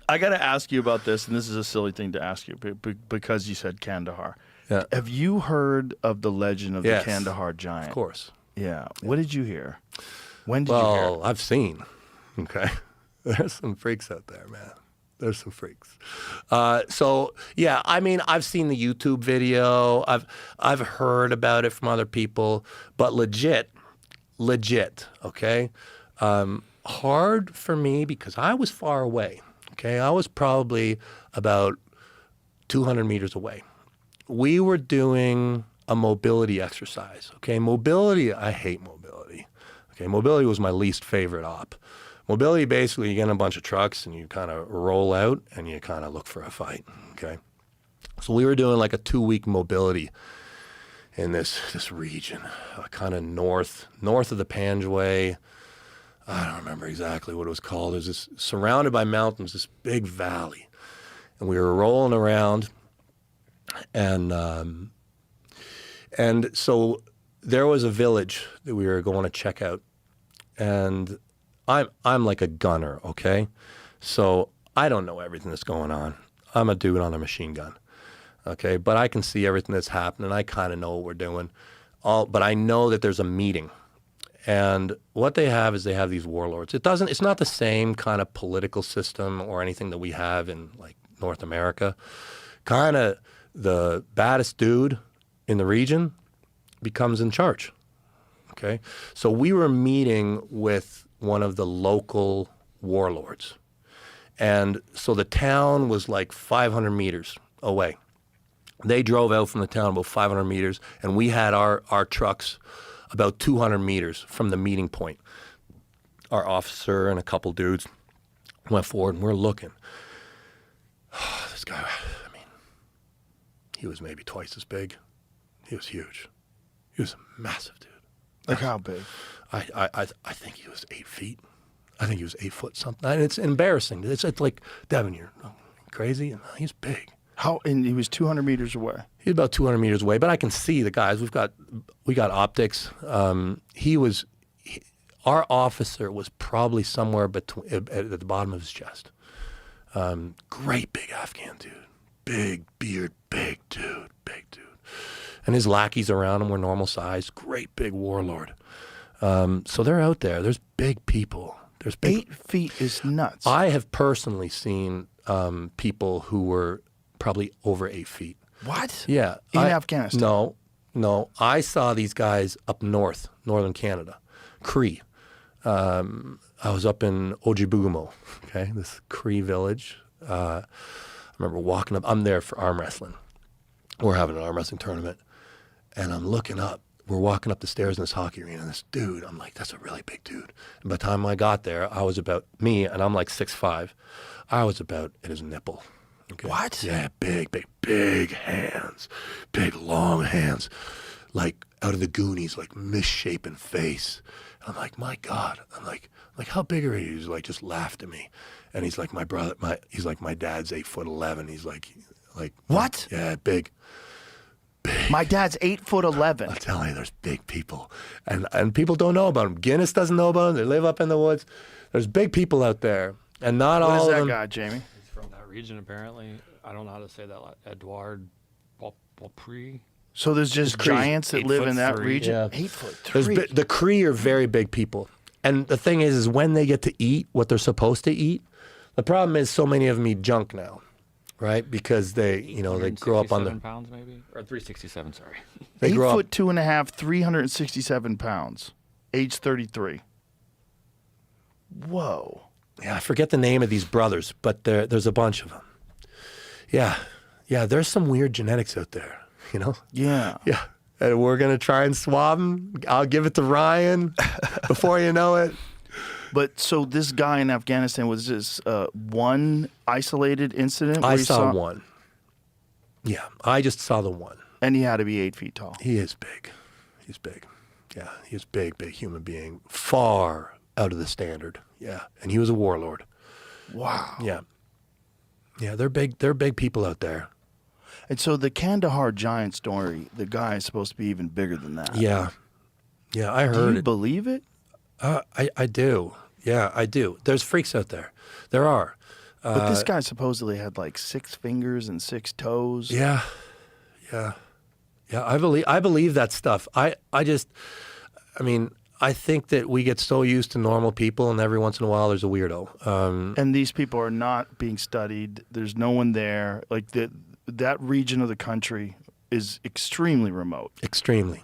I got to ask you about this, and this is a silly thing to ask you because you said Kandahar. Yeah. Have you heard of the legend of Yes, the Kandahar Giant? Of course. Yeah. What did you hear? When did you hear? Well, I've seen. Okay. There's some freaks out there, man. There's some freaks. So yeah, I mean, I've seen the YouTube video. I've heard about it from other people, but legit. Okay. Hard for me because I was far away. Okay, I was probably about 200 meters away. We were doing a mobility exercise. Okay, mobility. I hate mobility. Okay, mobility was my least favorite op. Mobility, basically, you get in a bunch of trucks and you kind of roll out and you kind of look for a fight, okay? So we were doing like a 2-week mobility in this region, kind of north of the Panjway. I don't remember exactly what it was called. It was this, surrounded by mountains, this big valley. And we were rolling around and so there was a village that we were going to check out. And I'm like a gunner, okay? So I don't know everything that's going on. I'm a dude on a machine gun, okay? But I can see everything that's happening. I kind of know what we're doing. But I know that there's a meeting. And what they have is they have these warlords. It's not the same kind of political system or anything that we have in like North America. Kind of the baddest dude in the region becomes in charge, okay? So we were meeting with one of the local warlords. And so the town was like 500 meters away. They drove out from the town about 500 meters, and we had our trucks about 200 meters from the meeting point. Our officer and a couple dudes went forward, and we're looking. This guy, I mean, he was maybe twice as big. He was huge. He was a massive dude. Like how big? I think he was 8 feet. I think he was 8 foot something. And it's embarrassing. It's like, Devin, you're crazy. And he's big. And he was 200 meters away. He's about 200 meters away, but I can see the guys. We got optics. Our officer was probably somewhere between at the bottom of his chest. Great big Afghan dude, big beard, big dude. And his lackeys around him were normal size. Great big warlord. So they're out there. There's big people. There's big. 8 feet is nuts. I have personally seen people who were probably over 8 feet. What? Yeah. In Afghanistan? No. I saw these guys up north, northern Canada, Cree. I was up in Ojibugamo, okay, this Cree village. I remember walking up. I'm there for arm wrestling. We're having an arm wrestling tournament, and I'm looking up. We're walking up the stairs in this hockey arena, and this dude, I'm like, that's a really big dude. And by the time I got there, I was about, me, and I'm like 6'5", I was about at his nipple. Okay. What? Yeah, big hands, big long hands, like out of the Goonies, like misshapen face. And I'm like, my God. I'm like, how big are you? He's like, just laughed at me. And he's like, he's like, my dad's 8'11". He's like, what? Yeah, big. My dad's 8'11". I'm telling you, there's big people. And people don't know about them. Guinness doesn't know about them. They live up in the woods. There's big people out there. And not all of them. What is that guy, Jamie? He's from that region, apparently. I don't know how to say that. Edouard Beaupre. So there's just giants that live in that 8'3". region? Yeah. 8'3". The Cree are very big people. And the thing is when they get to eat what they're supposed to eat, the problem is so many of them eat junk now, right? Because they grow up on the... 367 pounds, maybe? Or 367, sorry. They 8 grow foot up, 2.5, 367 pounds, age 33. Whoa. yeah, I forget the name of these brothers, but there's a bunch of them. Yeah, there's some weird genetics out there, you know? Yeah. Yeah, and we're going to try and swab them. I'll give it to Ryan before you know it. But so this guy in Afghanistan, was this one isolated incident? I saw one. Yeah, I just saw the one. And he had to be 8 feet tall. He is big. He's big. Yeah, he's big human being. Far out of the standard. Yeah, and he was a warlord. Wow. Yeah. Yeah, they're big people out there. And so the Kandahar Giant story, the guy is supposed to be even bigger than that. Yeah. Yeah, I Do heard you it. believe it? I do. Yeah, I do. There's freaks out there. There are. But this guy supposedly had like 6 fingers and 6 toes. Yeah, yeah, yeah. I believe that stuff. I mean, I think that we get so used to normal people, and every once in a while there's a weirdo. And these people are not being studied. There's no one there. Like that region of the country is extremely remote. Extremely.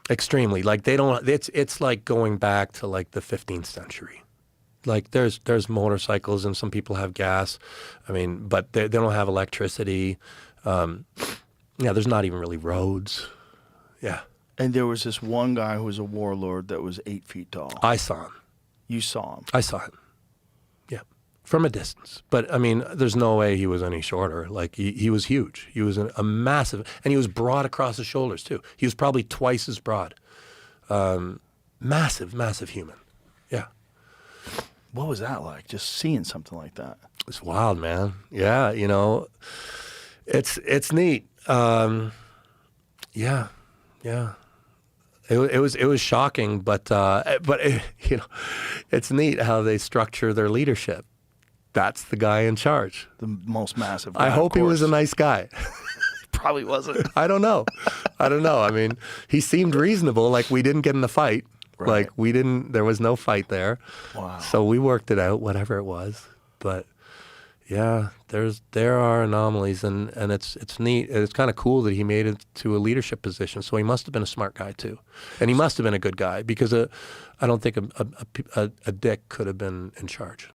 Like they don't. It's like going back to like the 15th century. Like there's motorcycles and some people have gas. I mean, but they don't have electricity. Yeah, there's not even really roads. Yeah. And there was this one guy who was a warlord that was 8 feet tall. I saw him. You saw him. I saw him. Yeah, from a distance. But I mean, there's no way he was any shorter. Like he was huge. He was a massive, and he was broad across his shoulders too. He was probably twice as broad. Massive human. Yeah. What was that like? Just seeing something like that. It's wild, man. Yeah, you know, it's neat. Yeah. It was shocking, but you know, it's neat how they structure their leadership. That's the guy in charge. The most massive guy, I hope he was a course. nice guy. Probably wasn't. I don't know. I mean, he seemed reasonable. Like we didn't get in a fight. Right. Like we didn't. There was no fight there. Wow. So we worked it out, whatever it was. But yeah, there are anomalies, and it's neat. It's kind of cool that he made it to a leadership position. So he must have been a smart guy too, and he must have been a good guy because I don't think a dick could have been in charge.